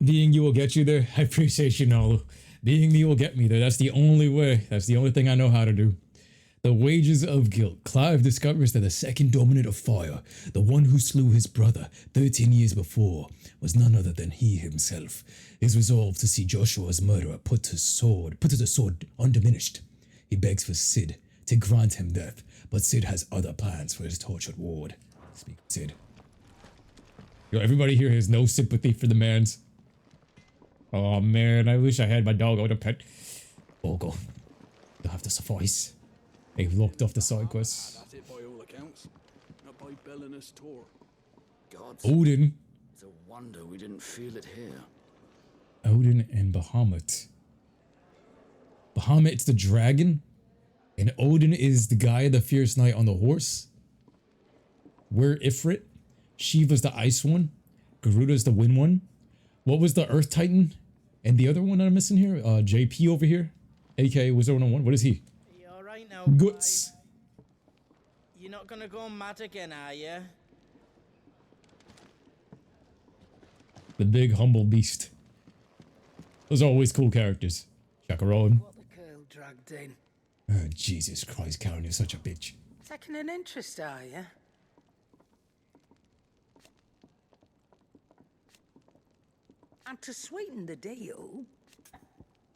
Being you will get you there. I appreciate you, Nalo. Being me will get me there. That's the only way. That's the only thing I know how to do. The wages of guilt. Clive discovers that the second dominant of fire, the one who slew his brother 13 years before, was none other than he himself. His resolve to see Joshua's murderer put to the sword undiminished. He begs for Sid to grant him death, but Sid has other plans for his tortured ward. Speak of Sid. Yo, everybody here has no sympathy for the man's. Oh man, I wish I had my dog on a pet. Bogle, you'll have to suffice. They've locked off the side quests. That's it by all accounts. Not by Belinus Tor. God, Odin. it's a wonder we didn't feel it here. Odin and Bahamut. Bahamut's the dragon, and Odin is the guy, the fierce knight on the horse. We're Ifrit. Shiva's the ice one. Garuda's the wind one. What was the earth titan? And the other one that I'm missing here? JP over here. AKA Wizard 101. What is he? You alright now, Guts. boy? You're not gonna go mad again, are you? The big humble beast. Those are always cool characters. Chakarone. What the girl dragged in. Oh, Jesus Christ, Karen, you're such a bitch. Taking an interest, are you? And to sweeten the deal,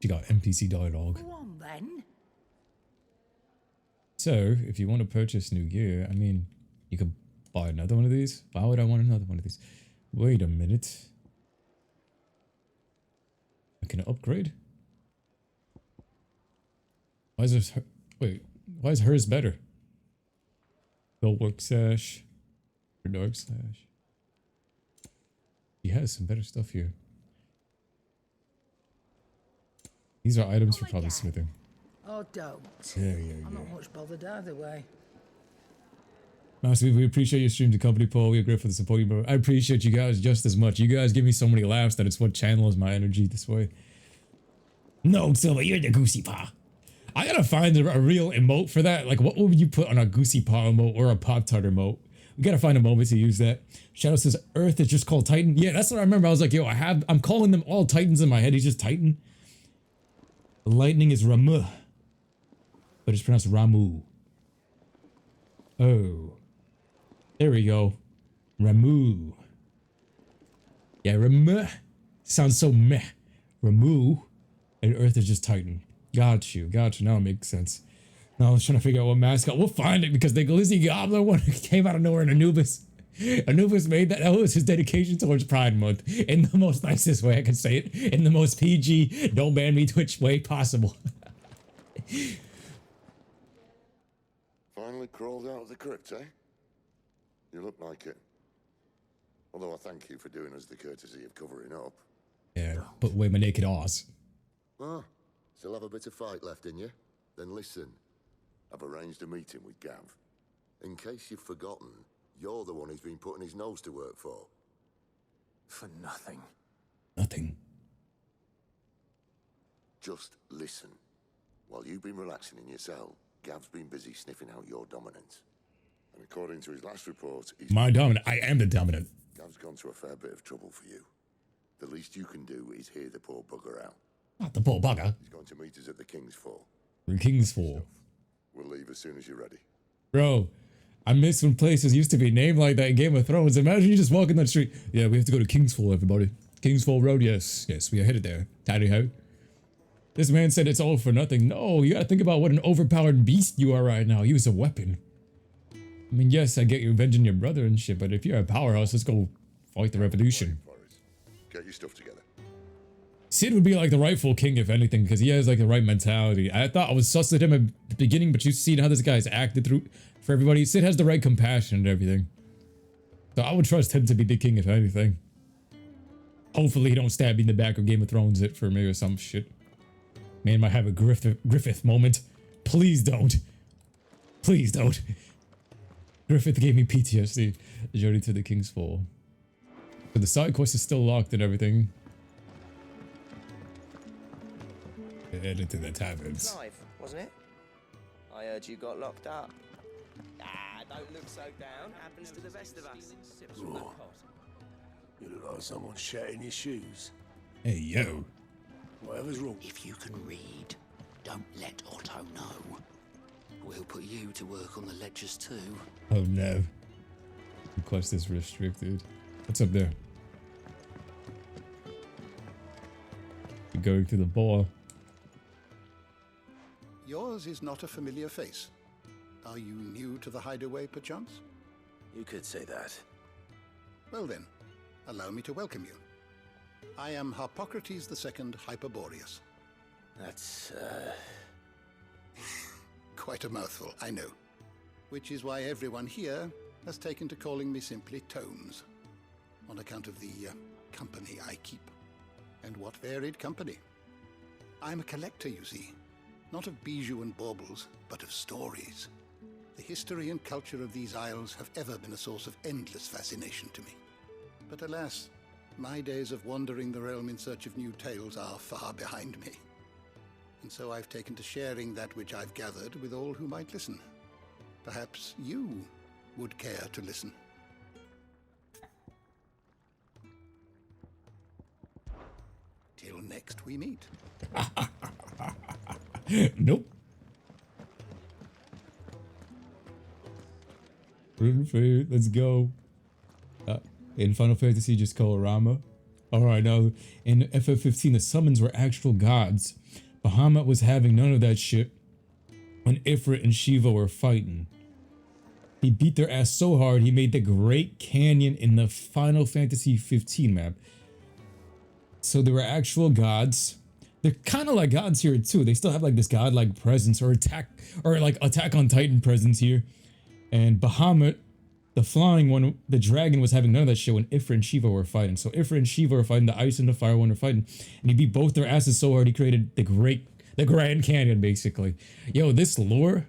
She got NPC dialogue. go on then. So, if you want to purchase new gear, I mean, you could buy another one of these. Why would I want another one of these? Wait a minute. I can upgrade? Why is this wait, why is hers better? Bulwark sash. Or dark sash. He has some better stuff here. These are items for probably smithing. Oh, don't. Yeah. I'm not much bothered either way. Master, we appreciate your stream to company, Paul. We are grateful for the support you bro. I appreciate you guys just as much. You guys give me so many laughs that it's what channels my energy this way. No, Silva, you're the goosey paw. I gotta find a real emote for that. Like, what would you put on a goosey paw emote or a Pop-Tart emote? We gotta find a moment to use that. Shadow says Earth is just called Titan. Yeah, that's what I remember. I was like, yo, I'm calling them all Titans in my head. He's just Titan. Lightning is Ramu, but it's pronounced Ramu. Oh. There we go. Ramu. Yeah, Ramu. Sounds so meh. Ramu. And Earth is just Titan. Got you. Now it makes sense. Now I was trying to figure out what mascot. We'll find it because the Glizzy Goblin one came out of nowhere in Anubis. Anubis made that. That was his dedication towards Pride Month in the most nicest way I can say it. In the most PG, don't ban me Twitch way possible. Finally crawled out of the crypt, eh? You look like it. Although I thank you for doing us the courtesy of covering up. Yeah, put away my naked ass. Ah, still have a bit of fight left in you? Then listen. I've arranged a meeting with Gav. In case you've forgotten, you're the one he's been putting his nose to work for. For nothing. Nothing. Just listen. While you've been relaxing in your cell, Gav's been busy sniffing out your dominance. And according to his last report, he's... My dominant. I am the dominant. Gav's gone to a fair bit of trouble for you. The least you can do is hear the poor bugger out. Not the poor bugger. He's going to meet us at the King's Fall. The King's Fall. We'll leave as soon as you're ready. Bro, I miss when places used to be named like that in Game of Thrones. Imagine you just walking down the street. Yeah, we have to go to King's Fall, everybody. King's Fall Road, yes. Yes, we are headed there. Tally ho. This man said it's all for nothing. No, you gotta think about what an overpowered beast you are right now. Use a weapon. I mean, yes, I get you avenging your brother and shit, but if you're a powerhouse, let's go fight the revolution. Get your stuff together. Sid would be like the rightful king, if anything, because he has like the right mentality. I thought I was sus at him at the beginning, but you've seen how this guy's acted through for everybody. Sid has the right compassion and everything. So I would trust him to be the king, if anything. Hopefully he don't stab me in the back or Game of Thrones it for me or some shit. Man might have a Griffith moment. Please don't. Please don't. Griffith gave me PTSD. The journey to the King's Fall. But the side quest is still locked and everything. Headed to the taverns. Clive, wasn't it? I heard you got locked up. Ah, don't look so down. Happens to the best of us. You look like someone shat in his shoes. Hey, yo. Whatever's wrong. If you can read, don't let Otto know. We'll put you to work on the ledgers too. Oh, no. Request is restricted. What's up there? We're going to the bar. Yours is not a familiar face. Are you new to the hideaway, perchance? You could say that. Well then, allow me to welcome you. I am Harpocrates II Hyperboreus. That's, Quite a mouthful, I know. Which is why everyone here has taken to calling me simply Tomes, on account of the company I keep. And what varied company. I'm a collector, you see. Not of bijou and baubles, but of stories. The history and culture of these isles have ever been a source of endless fascination to me. But alas, my days of wandering the realm in search of new tales are far behind me. And so I've taken to sharing that which I've gathered with all who might listen. Perhaps you would care to listen. Till next we meet. Nope. Let's go. In Final Fantasy, just call Rama. Alright, now in FF15, the summons were actual gods. Bahamut was having none of that shit when Ifrit and Shiva were fighting. He beat their ass so hard, he made the Great Canyon in the Final Fantasy 15 map. So there were actual gods. They're kind of like gods here too. They still have like this godlike presence or Attack on Titan presence here. And Bahamut, the flying one, the dragon, was having none of that shit when Ifrit and Shiva were fighting. So Ifrit and Shiva were fighting, the ice and the fire one were fighting. And he beat both their asses so hard he created the Grand Canyon, basically. Yo, this lore,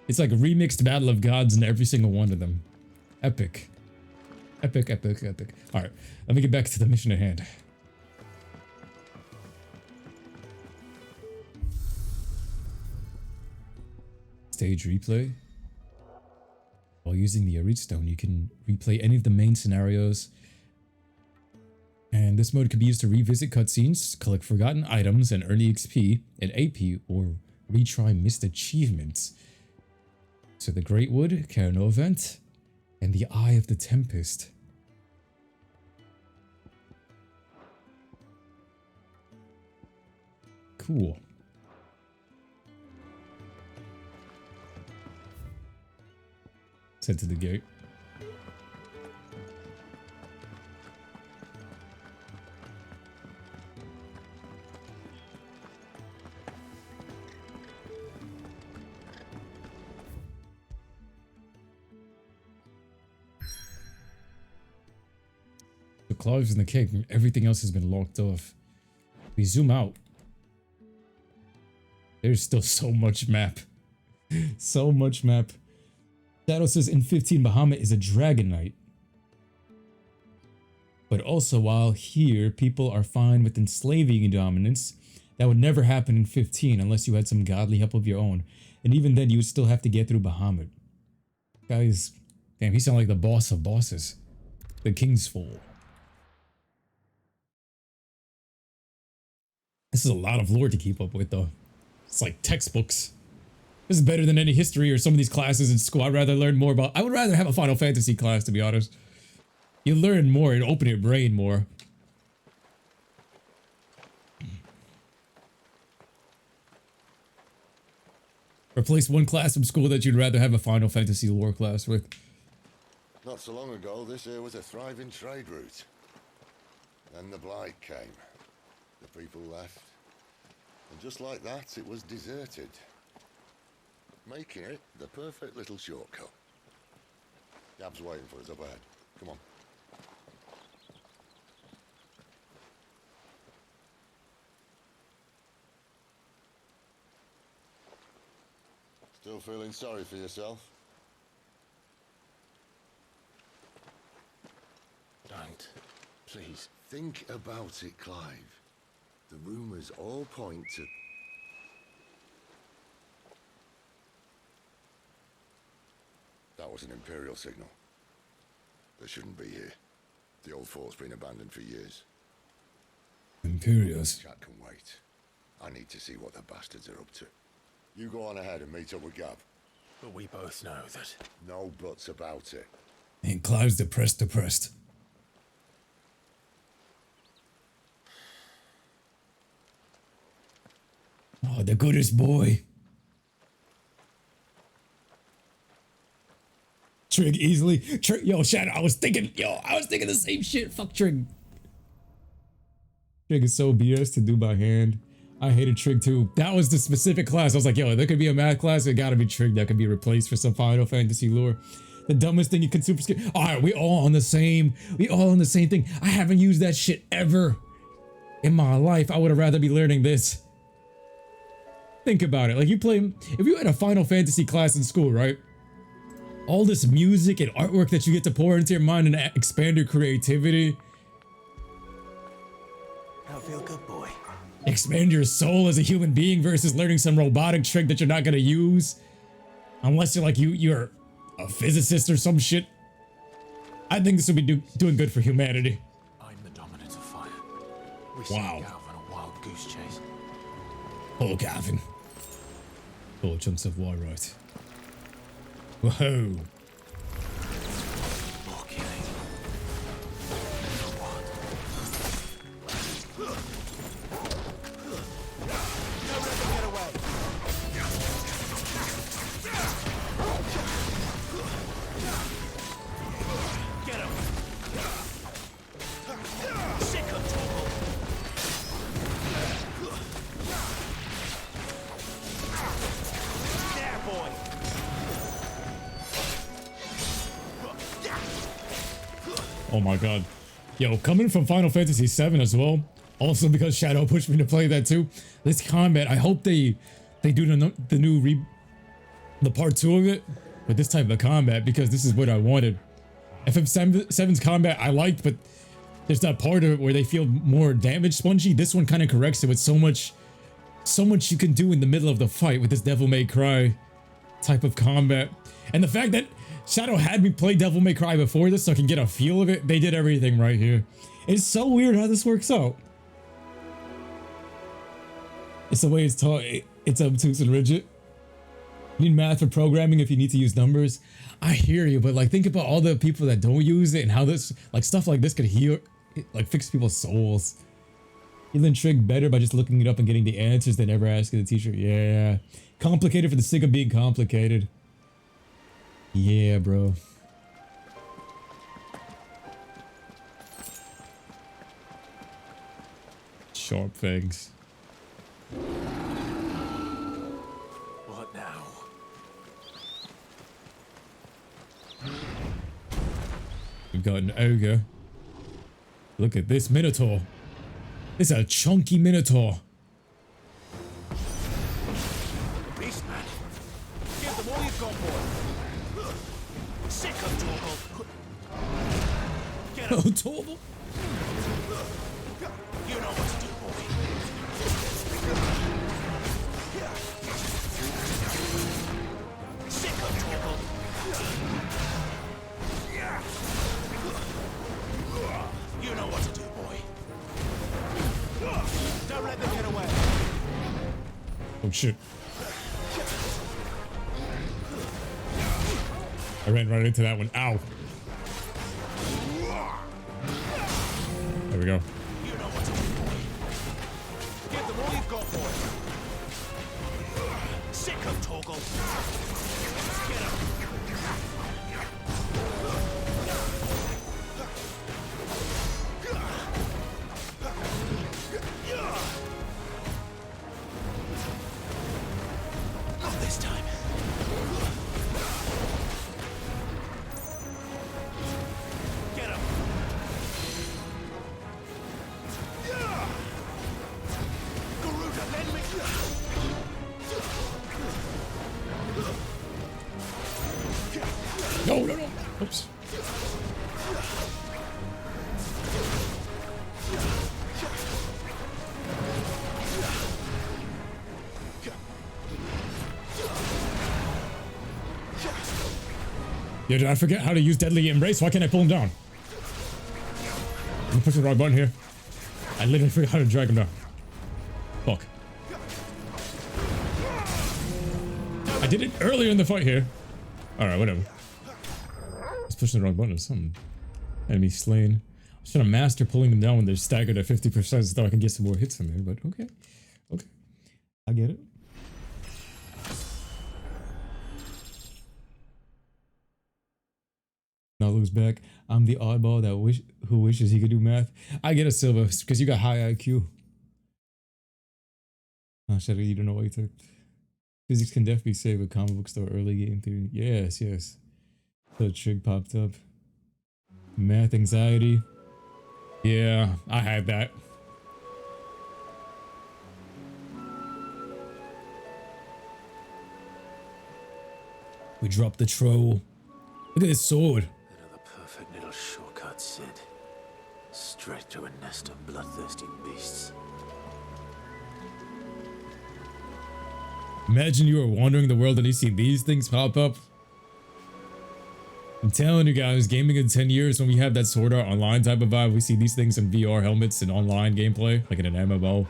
it's like a remixed battle of gods in every single one of them. Epic. Epic, epic, epic. Alright, let me get back to the mission at hand. Stage replay. While using the Arid Stone, you can replay any of the main scenarios. And this mode can be used to revisit cutscenes, collect forgotten items, and earn XP and AP, or retry missed achievements. So the Great Wood, Carano Event, and the Eye of the Tempest. Cool. Let's head to the gate. The Clive's in the cave, everything else has been locked off. We zoom out. There's still so much map. So much map. Shadow says in 15, Bahamut is a Dragon Knight. But also, while here, people are fine with enslaving dominance, that would never happen in 15 unless you had some godly help of your own. And even then, you would still have to get through Bahamut. Guys, damn, he sounds like the boss of bosses. The King's Fall. This is a lot of lore to keep up with, though. It's like textbooks. This is better than any history or some of these classes in school. I'd rather learn more about... I would rather have a Final Fantasy class, to be honest. You learn more and open your brain more. Replace one class from school that you'd rather have a Final Fantasy lore class with. Not so long ago, this here was a thriving trade route. Then the Blight came. The people left. And just like that, it was deserted. Making it the perfect little shortcut. Gab's waiting for us up ahead. Come on. Still feeling sorry for yourself? Don't. Please. Think about it, Clive. The rumors all point to... That was an Imperial signal. They shouldn't be here. The old fort's been abandoned for years. Imperials. Chat can wait. I need to see what the bastards are up to. You go on ahead and meet up with Gav. But we both know that. No buts about it. And Clive's depressed. Oh, the goodest boy. Trig easily. Trig, yo, Shadow, I was thinking the same shit. Fuck Trig. Trig is so BS to do by hand. I hated Trig too. That was the specific class. I was like, yo, there could be a math class. It gotta be Trig that could be replaced for some Final Fantasy lore. The dumbest thing you can super skip. All right, we all on the same thing. I haven't used that shit ever in my life. I would have rather be learning this. Think about it. Like if you had a Final Fantasy class in school, right? All this music and artwork that you get to pour into your mind and expand your creativity. I feel good, boy. Expand your soul as a human being versus learning some robotic trick that you're not gonna use. Unless you're like you're a physicist or some shit. I think this would be doing good for humanity. I'm the dominant of fire. We Wow. set Gav on a wild goose chase. Oh, Gavin. Oh, chunks of war, right. Whoa. More killing. For what? Don't let them get away. Get him. Sick of trouble. There, boy. Oh my god. Yo, coming from Final Fantasy VII as well. Also because Shadow pushed me to play that too. This combat, I hope they do the part 2 of it with this type of combat, because this is what I wanted. FF7's combat I liked, but there's that part of it where they feel more damage spongy. This one kind of corrects it with so much you can do in the middle of the fight with this Devil May Cry type of combat. And the fact that Shadow had me play Devil May Cry before this so I can get a feel of it, they did everything right here. It's so weird how this works out. It's the way it's taught. It's obtuse and rigid. You need math for programming if you need to use numbers. I hear you, but like think about all the people that don't use it and how this, like stuff like this could heal, like fix people's souls. Healing Trig better by just looking it up and getting the answers than ever asking the teacher. Yeah. Complicated for the sake of being complicated. Yeah, bro. Sharp things. What now? We've got an ogre. Look at this Minotaur. It's a chunky Minotaur. Beast man. Give them all you've got, boy. Sick of Torgal. Get him. Oh, Torval. You know what to do, boy. Sick of Torgal. You know what to do, boy. Don't let them get away. Oh shit. I ran right into that one. Ow. There we go. You know what to do, boy. Give them all you've got, boy. Sick of Torgal. Get him. Not this time. Get him. Garuda, lend me. No, no, no. Oops. Yeah, did I forget how to use Deadly Embrace? Why can't I pull him down? I'm pushing the right button here. I literally forgot how to drag him down. Fuck. I did it earlier in the fight here. Alright, whatever. I was pushing the wrong button or something. Enemy slain. I was trying to master pulling them down when they're staggered at 50% so I can get some more hits in there, but okay. Okay. I get it. Nalu's back. I'm the oddball that who wishes he could do math. I get it, Silva, because you got high IQ. Oh, Shadow, you don't know what you took. Physics can definitely save a comic book store early game theory. Yes, yes. The trig popped up. Math anxiety. Yeah, I had that. We dropped the troll. Look at this sword. Another perfect little shortcut, Sid. Straight to a nest of bloodthirsty beasts. Imagine you were wandering the world and you see these things pop up. I'm telling you guys, gaming in 10 years when we have that Sword Art Online type of vibe, we see these things in VR helmets and online gameplay, like in an MMO.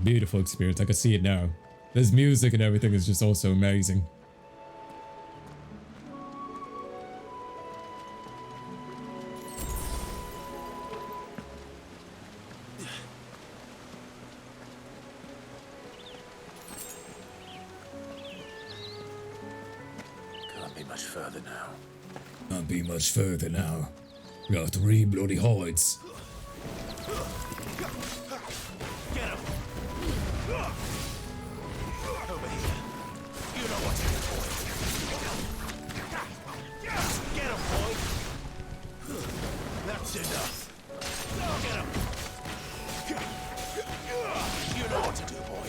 Beautiful experience. I can see it now. This music and everything is just also amazing. Can't be much further now. Can't be much further now. We got 3 bloody hides. Get him! Over here. You know what to do, boy. Get him, boy! That's enough. Get him! You know what to do, boy.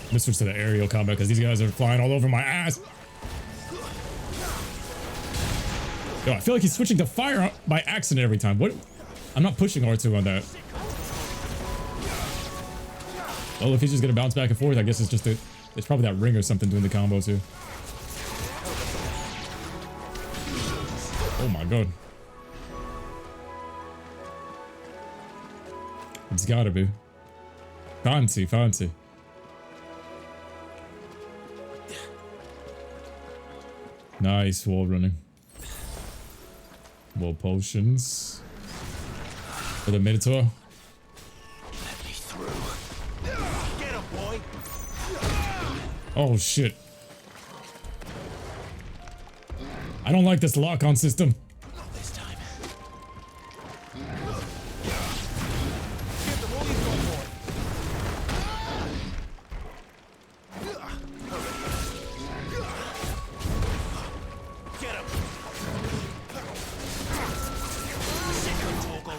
I'm gonna switch to the aerial combat because these guys are flying all over my ass. Yo, I feel like he's switching to fire by accident every time. What? I'm not pushing R2 on that. Well, if he's just gonna bounce back and forth, I guess it's just it's probably that ring or something doing the combos here. Oh my god. It's gotta be. Fancy, fancy. Nice wall running. More potions. For the Minotaur. Let me through. Get him, boy! Oh shit. I don't like this lock-on system. Not this time. Give them all you've got, boy. Get him! Sick of Torgal.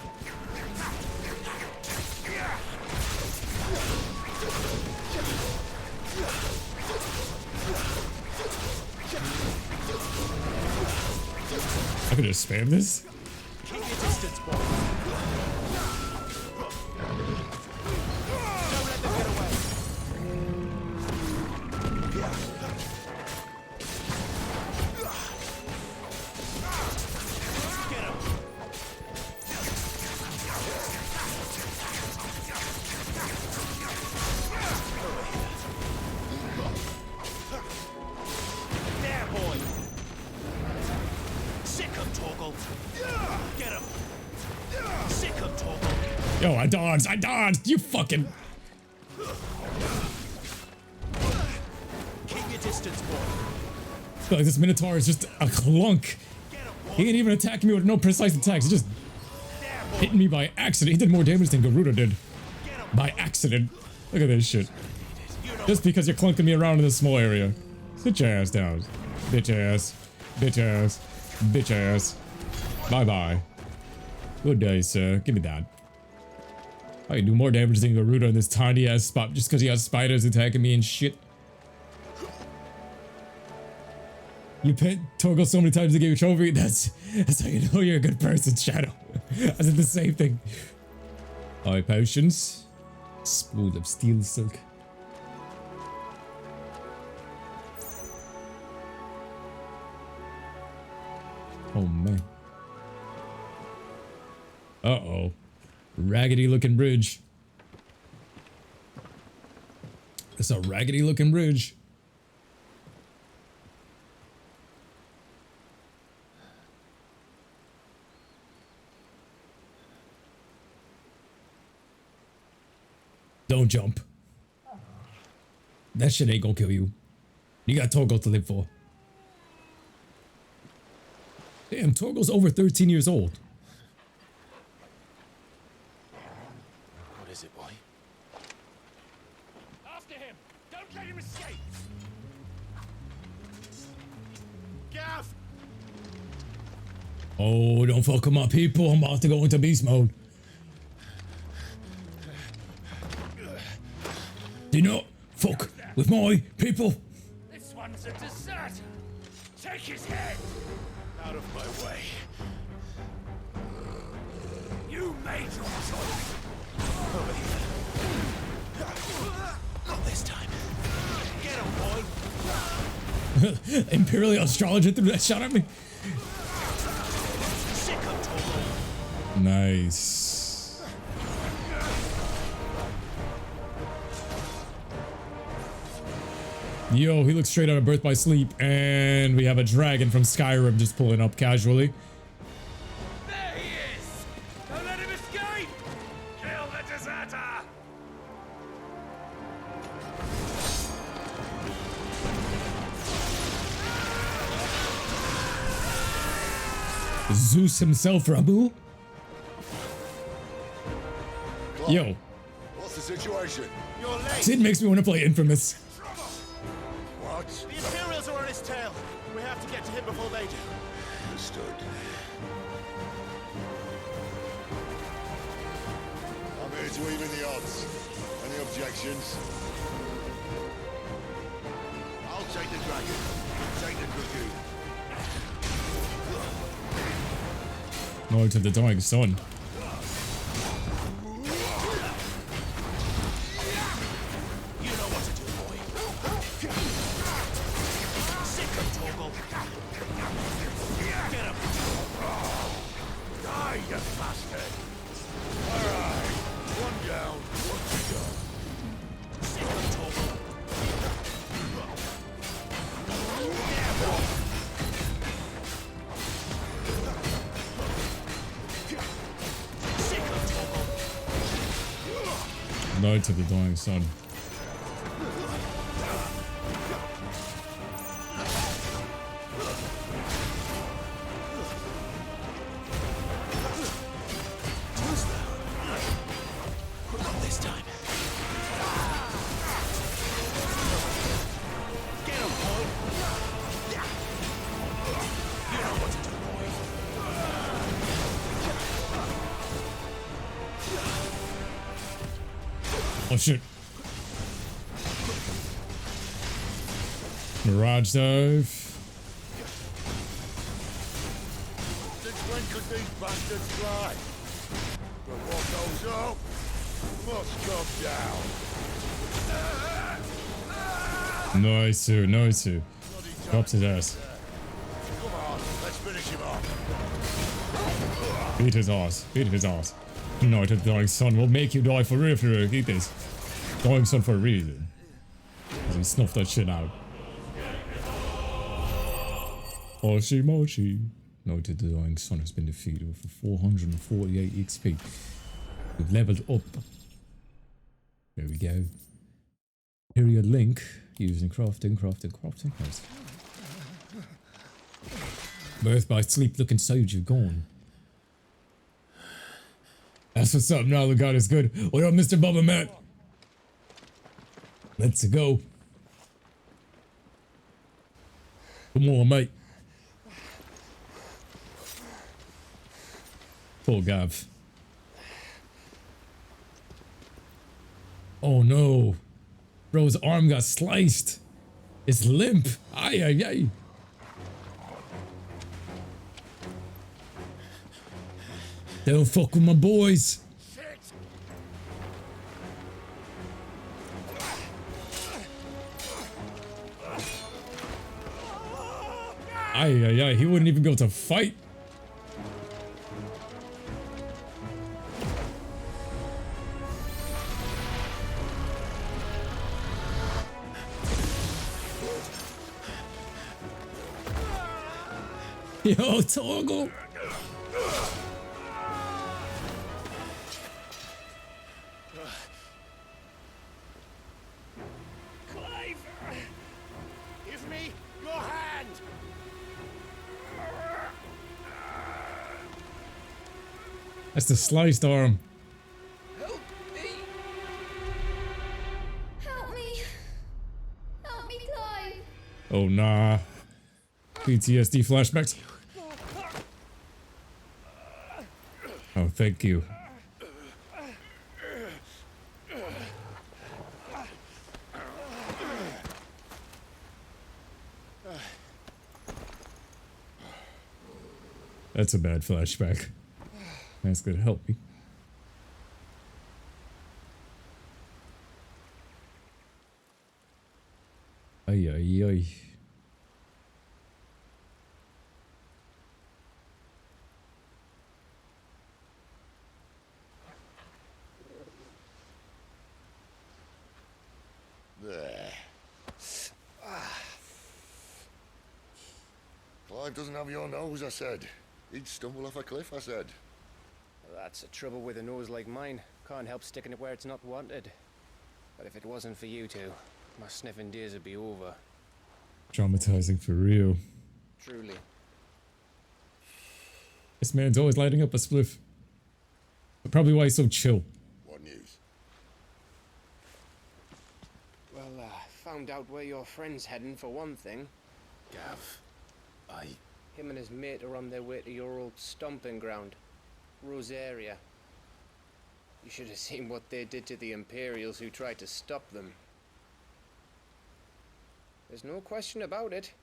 I could just spam this. Keep your distance, boy. Don't let them get away. Get him. There, boy. Sick of Torgal. Get him. Sick of Torgal. Yo, I dodged, you fucking... Keep your distance, boy. I feel like this Minotaur is just a clunk. Get him, boy. He ain't even attacking me with no precise attacks. He just There, boy. hit me by accident. He did more damage than Garuda did. Get him. By accident. Look at this shit. You know Just because you're clunking me around in this small area. Sit your ass down. Bitch ass. Bitch ass. Bitch ass. Bye-bye. Good day, sir. Give me that. I can do more damage than Garuda in this tiny ass spot just because he has spiders attacking me and shit. You pet Torgal so many times to get your trophy. That's how you know you're a good person, Shadow. I said the same thing. Eye potions. Spool of steel silk. Oh, man. Uh-oh. Raggedy looking bridge. It's a raggedy looking bridge. Don't jump. That shit ain't gonna kill you. You got Torgal to live for. Damn, Torgal's over 13 years old. What is it, boy? After him! Don't let him escape! Gav! Oh, don't fuck with my people. I'm about to go into beast mode. Do not fuck with my people. This one's a deserter! Take his head! Out of my way. You made your choice. Over here. Not this time. Get him, boy! Imperial astrologer threw that shot at me. Sick of Torgal. Nice. Yo, he looks straight out of Birth by Sleep, and we have a dragon from Skyrim just pulling up casually. There he is! Don't let him escape! Kill the deserter! Zeus himself, Rabu? Yo, What's the situation? You're late! Sid makes me want to play Infamous. What? The Imperials are on his tail. We have to get to him before they do. Understood. I'm here to even the odds. Any objections? I'll take the dragon. Take the dragoon. No to the dying sun. You know what to do, boy. Sick of Torgal. Get him! Die, you bastard! Alright, one down, one to go. Sick of Torgal. Sick of Torgal. No to the dying sun. Not this time. Get him, boy. You know what to do, boy. Oh shit. Mirage dive. Since when could these bastards fly? But what goes up must come down. Nice too, nice too. Drops his ass. Come on, let's finish him off. Beat his ass. Beat his ass. No to the dying sun will make you die for real, for real. Eat this. Dying sun for a reason. Because he snuffed that shit out. Mochi Mochi. No to the dying sun has been defeated with 448 XP. We've leveled up. There we go. Period link. Using crafting. Nice. Birth by Sleep looking so you've gone. That's what's up now, the god is good. What up, Mr. Bubba Matt? Let's go. Come on, mate. Poor Gav. Oh no. Bro's arm got sliced. It's limp. Ay, ay, ay. Don't fuck with my boys. Ay, ay, ay. He wouldn't even go to fight. Yo, Toggle. Clive! Give me your hand! That's the sliced arm. Help me! Help me! Help me, Clive! Oh nah. PTSD flashbacks. Oh, thank you. That's a bad flashback. That's gonna help me. Ay, ay, ay. There. Clive doesn't have your nose, I said. He'd stumble off a cliff, I said. That's the trouble with a nose like mine. Can't help sticking it where it's not wanted. But if it wasn't for you two, my sniffing days would be over. Traumatizing for real. Truly. This man's always lighting up a spliff. But probably why he's so chill. What news? Well, found out where your friend's heading for one thing. Gav, Him and his mate are on their way to your old stomping ground, Rosaria. You should have seen what they did to the Imperials who tried to stop them. There's no question about it.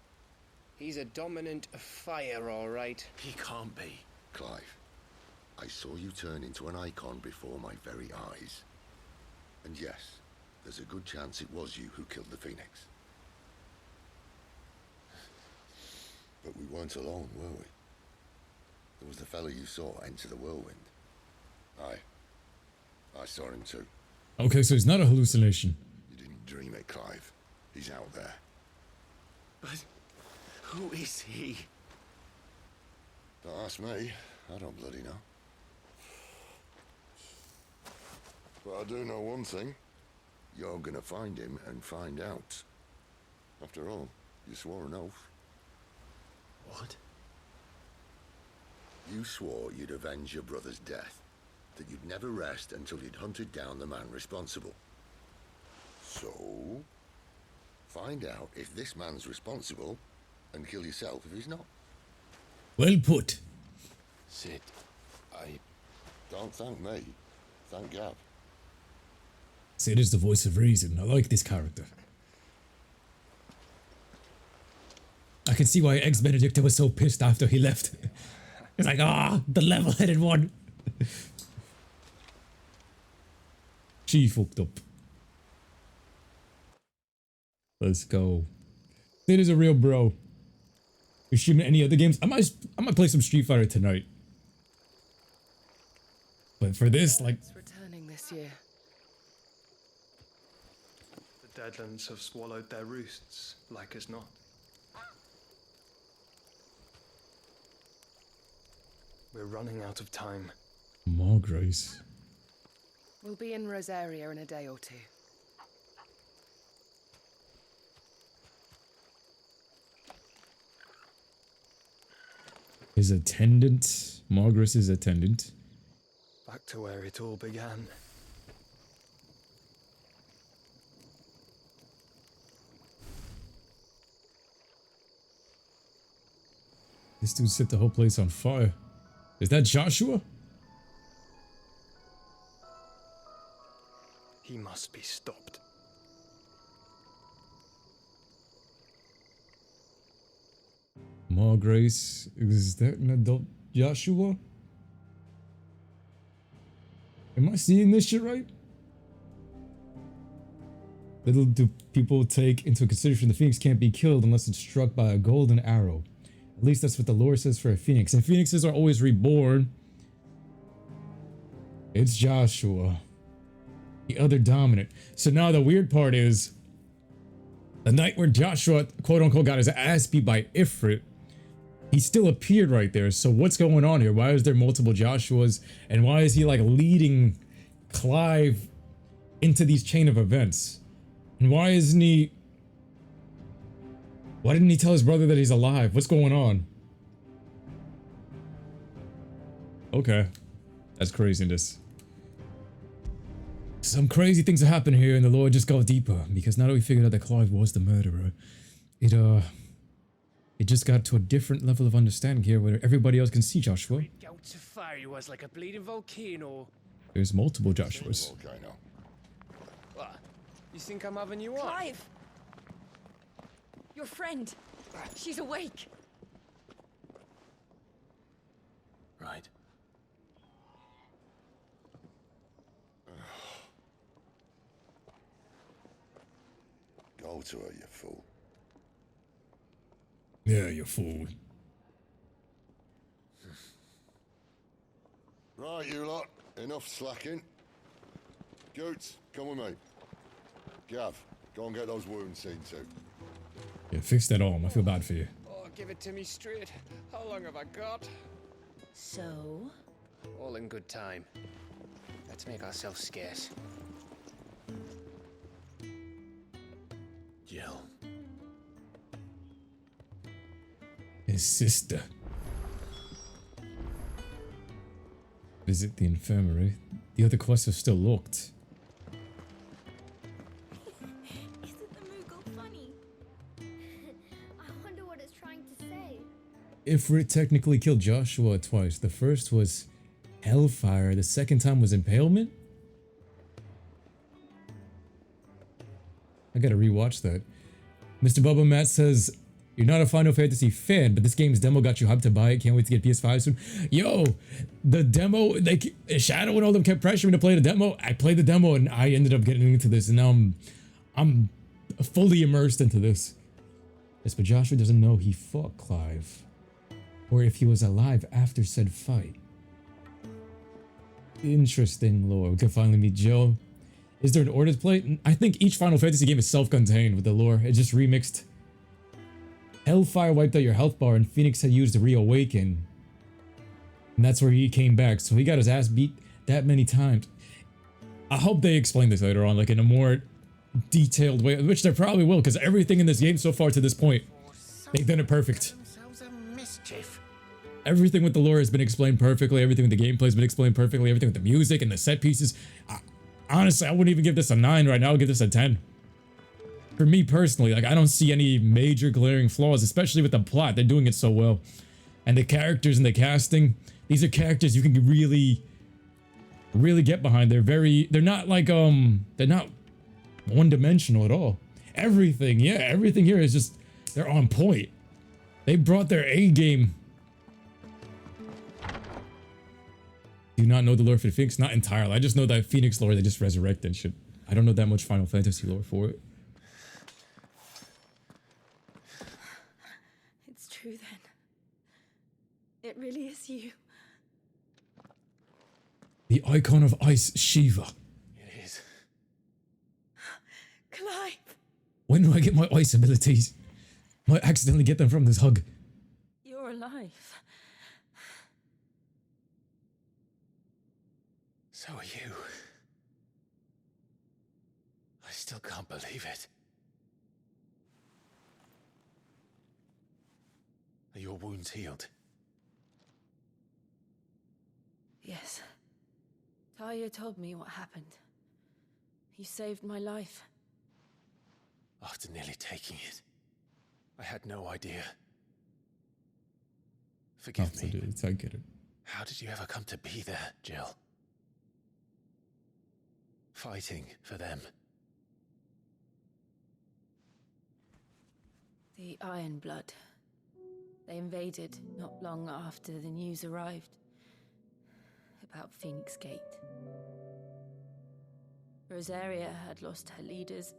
He's a dominant fire, all right. he can't be. Clive, I saw you turn into an icon before my very eyes. And yes, there's a good chance it was you who killed the Phoenix. But we weren't alone, were we? There was the fellow you saw enter the whirlwind. I saw him too. Okay, so it's not a hallucination. You didn't dream it, Clive. He's out there. But who is he? Don't ask me. I don't bloody know. But I do know one thing. You're gonna find him and find out. After all, you swore an oath. What? You swore you'd avenge your brother's death, that you'd never rest until you'd hunted down the man responsible. So, find out if this man's responsible, and kill yourself if he's not. Well put. Sid, Don't thank me. Thank Gav. Sid is the voice of reason. I like this character. I can see why ex-Benedicta was so pissed after he left. It's like, the level-headed one. She fucked up. Let's go. Sid is a real bro. You streaming any other games? I might play some Street Fighter tonight. But for this, like, It's returning this year. The Deadlands have swallowed their roosts, like as not. We're running out of time. more grace. We'll be in Rosaria in a day or two. His attendant, Margaret's attendant. Back to where it all began. This dude set the whole place on fire. Is that Joshua? He must be stopped. More grace. Is that an adult Joshua? Am I seeing this shit right? Little do people take into consideration the phoenix can't be killed unless it's struck by a golden arrow. At least that's what the lore says for a phoenix. And phoenixes are always reborn. It's Joshua. The other dominant. So now the weird part is the night where Joshua, quote unquote, got his ass beat by Ifrit, He still appeared right there. So what's going on here? Why is there multiple Joshuas? And why is he like leading Clive into these chain of events? And why isn't he... Why didn't he tell his brother that he's alive? What's going on? Okay. That's craziness. Some crazy things are happening here and the lore just got deeper. Because now that we figured out that Clive was the murderer, it just got to a different level of understanding here where everybody else can see Joshua. Gouts of fire he was like a bleeding volcano. There's multiple Joshuas. Volcano. What? You think I'm having you on? Clive! Your friend. She's awake. Right. Go to her, you fool. Yeah, you fool. Right, you lot. Enough slacking. Goots, come with me. Gav, go and get those wounds seen to. Yeah, fix that arm. I feel bad for you. Oh, give it to me straight. How long have I got? So? All in good time. Let's make ourselves scarce. Jill. His sister. Visit the infirmary. The other quests are still locked. Isn't the Moogle funny? I wonder what it's trying to say. Ifrit technically killed Joshua twice. The first was Hellfire. The second time was Impalement? I gotta rewatch that. Mr. Bubba Matt says, you're not a Final Fantasy fan, but this game's demo got you hyped to buy it. Can't wait to get PS5 soon. Yo, the demo, like Shadow and all them kept pressuring me to play the demo. I played the demo and I ended up getting into this, and now I'm fully immersed into this. Yes, but Joshua doesn't know he fought Clive, or if he was alive after said fight. Interesting lore. We can finally meet Jill. Is there an order to play? I think each Final Fantasy game is self-contained with the lore. It's just remixed. Hellfire wiped out your health bar and Phoenix had used to reawaken. And that's where he came back. So he got his ass beat that many times. I hope they explain this later on, like in a more detailed way, which they probably will, because everything in this game so far to this point, they've done it perfect. Everything with the lore has been explained perfectly. Everything with the gameplay has been explained perfectly. Everything with the music and the set pieces. Honestly, I wouldn't even give this a 9 right now. I would give this a 10. For me personally, like I don't see any major glaring flaws, especially with the plot. They're doing it so well. And the characters and the casting, these are characters you can really get behind. They're not like, they're not one-dimensional at all. Everything here is just, they're on point. They brought their A game. Do not know the lore for Phoenix? Not entirely. I just know that Phoenix lore they just resurrected shit. I don't know that much Final Fantasy lore for it. It's true then. It really is you. The icon of ice, Shiva. It is. Clive! When do I get my ice abilities? Might accidentally get them from this hug. You're alive. So are you. I still can't believe it. Are your wounds healed? Yes. Talia told me what happened. You saved my life. After nearly taking it, I had no idea. Forgive me. Absolutely, I get it. How did you ever come to be there, Jill? Fighting for them. The Iron Blood. They invaded not long after the news arrived about Phoenix Gate. Rosaria had lost her leaders.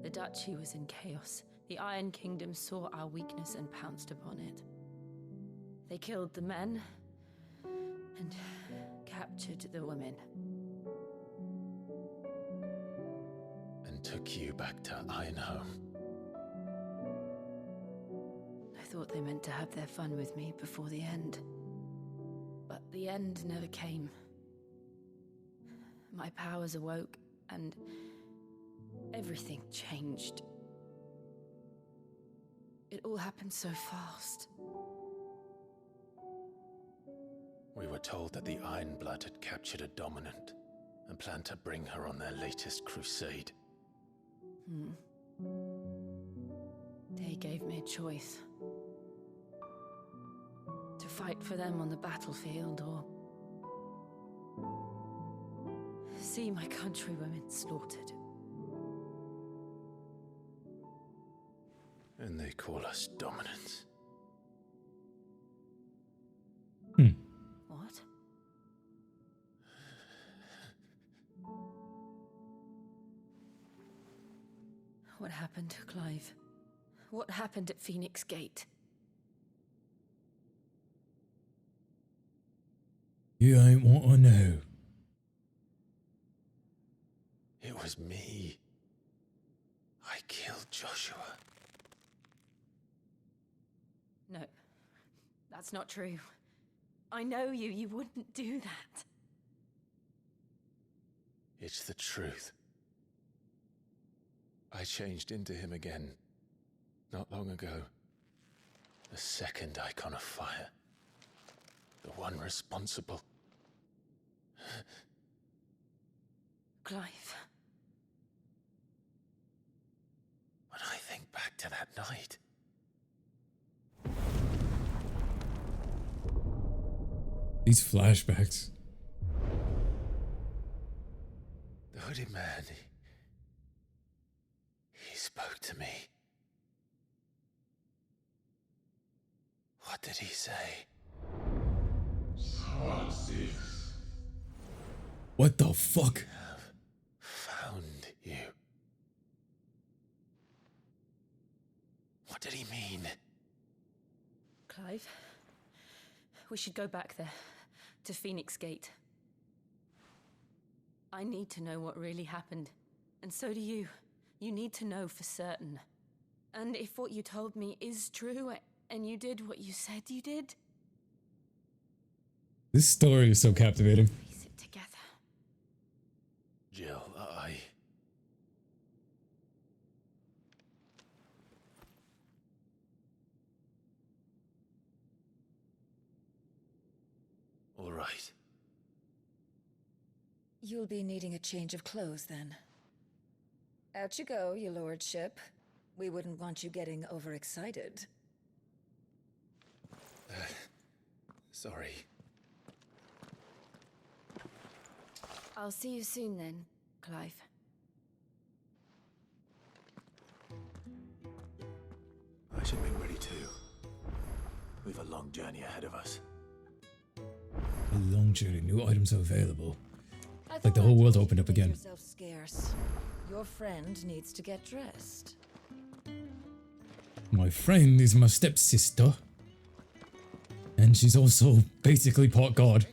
The Duchy was in chaos. The Iron Kingdom saw our weakness and pounced upon it. They killed the men and captured the women. And took you back to Ironhome. No, thought they meant to have their fun with me before the end. But the end never came. My powers awoke, and everything changed. It all happened so fast. We were told that the Ironblood had captured a dominant and planned to bring her on their latest crusade. They gave me a choice. To fight for them on the battlefield, or see my countrywomen slaughtered. And they call us dominants. What? What happened to Clive? What happened at Phoenix Gate? You ain't want to know. It was me. I killed Joshua. No, that's not true. I know you. You wouldn't do that. It's the truth. I changed into him again, not long ago. The second icon of fire. The one responsible. Clive. When I think back to that night, These flashbacks. the hooded man, he spoke to me. What did he say? What the fuck? Found you. What did he mean? Clive, we should go back there, to Phoenix Gate. I need to know what really happened, and so do you. You need to know for certain. And if what you told me is true, and you did what you said you did, This story is so captivating. piece it together. Jill, all right. You'll be needing a change of clothes then. Out you go, your lordship. We wouldn't want you getting overexcited. Sorry. I'll see you soon then, Clive. I should be ready too. We've a long journey ahead of us. A long journey, new items are available. I Like the thought whole I world told you opened to up make again. yourself scarce. Your friend needs to get dressed. My friend is my stepsister. And she's also basically part god.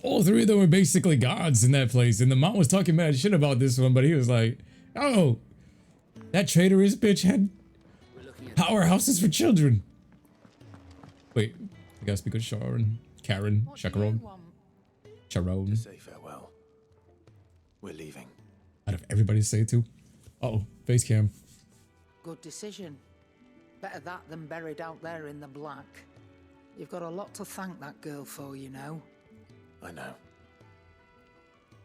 All three of them were basically gods in that place. And the mom was talking mad shit about this one, but he was like, oh, that traitorous bitch had powerhouses for children. Wait, I gotta speak with Sharon. Karen. Chacaron. Charon. Say farewell. We're leaving. Out of everybody to say it to. Uh-oh, face cam. Good decision. Better that than buried out there in the black. You've got a lot to thank that girl for, you know. I know.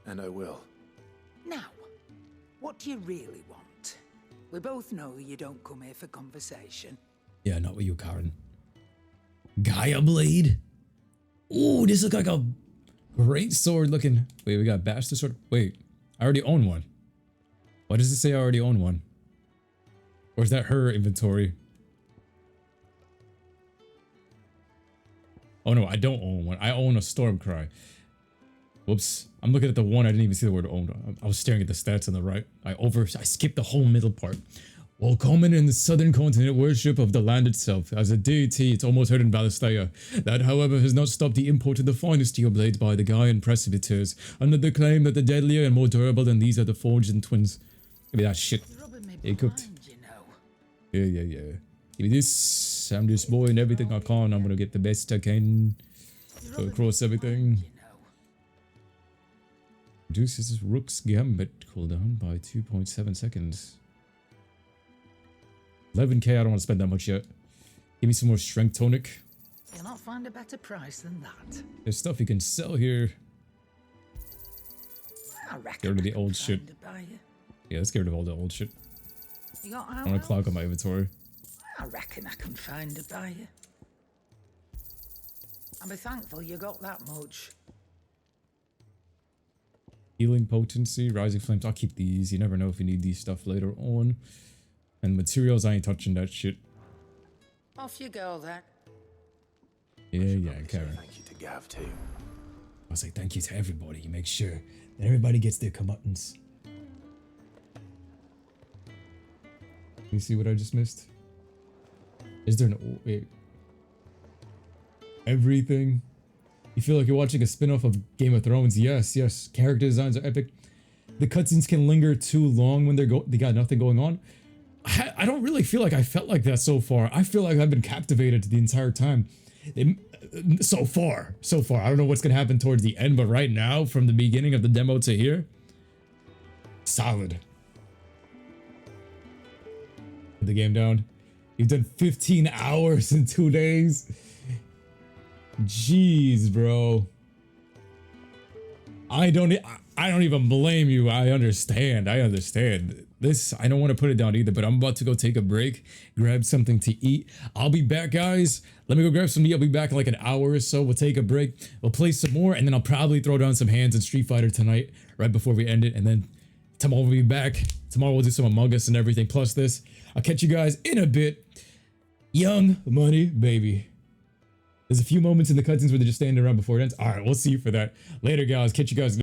And I will. Now, what do you really want? We both know you don't come here for conversation. Yeah, not with you, Karen. Gaia Blade? Ooh, this looks like a great sword looking. Wait, we got Bastard Sword. Wait, I already own one. Why does it say I already own one? Or is that her inventory? Oh no, I don't own one. I own a Stormcry. Whoops. I'm looking at the one. I didn't even see the word own. I was staring at the stats on the right. I skipped the whole middle part. While common in the southern continent worship of the land itself, as a deity, it's almost heard in Valisthea. That, however, has not stopped the import of the finest steel blades by the Gaian presbyters, under the claim that the deadlier and more durable than these are the forged and twins. Look at that shit. He cooked. You know. Yeah. Give me this. I'm just boying everything I can. I'm gonna get the best I can. Go across everything. Reduces Rook's Gambit cooldown by 2.7 seconds. 11k, I don't want to spend that much yet. Give me some more strength tonic. You'll not find a better price than that. There's stuff you can sell here. I reckon Get rid of the I can old shit. find a buyer. Yeah, let's get rid of all the old shit. You got I want to clog on my inventory. I reckon I can find a buyer. I'll be thankful you got that much. Healing potency, rising flames. I'll keep these. You never know if you need these stuff later on. And materials, I ain't touching that shit. Off you go then. Yeah, Karen. Thank you to Gav too. I'll say thank you to everybody. You make sure that everybody gets their comeuppance. Let me see what I just missed. Is there an... Wait. Everything? You feel like you're watching a spin-off of Game of Thrones? Yes. Character designs are epic. The cutscenes can linger too long when they got nothing going on. I don't really feel like I felt like that so far. I feel like I've been captivated the entire time. So far. I don't know what's gonna happen towards the end, but right now, from the beginning of the demo to here, solid. Put the game down. You've done 15 hours in 2 days. Jeez, bro. I don't even blame you. I understand. This, I don't want to put it down either, but I'm about to go take a break, grab something to eat. I'll be back, guys. Let me go grab some meat. I'll be back in like an hour or so. We'll take a break. We'll play some more, and then I'll probably throw down some hands in Street Fighter tonight, right before we end it. And then tomorrow we'll be back. Tomorrow we'll do some Among Us and everything, plus this. I'll catch you guys in a bit. Young Money, baby. There's a few moments in the cutscenes where they're just standing around before it ends. All right, we'll see you for that. Later, guys. Catch you guys.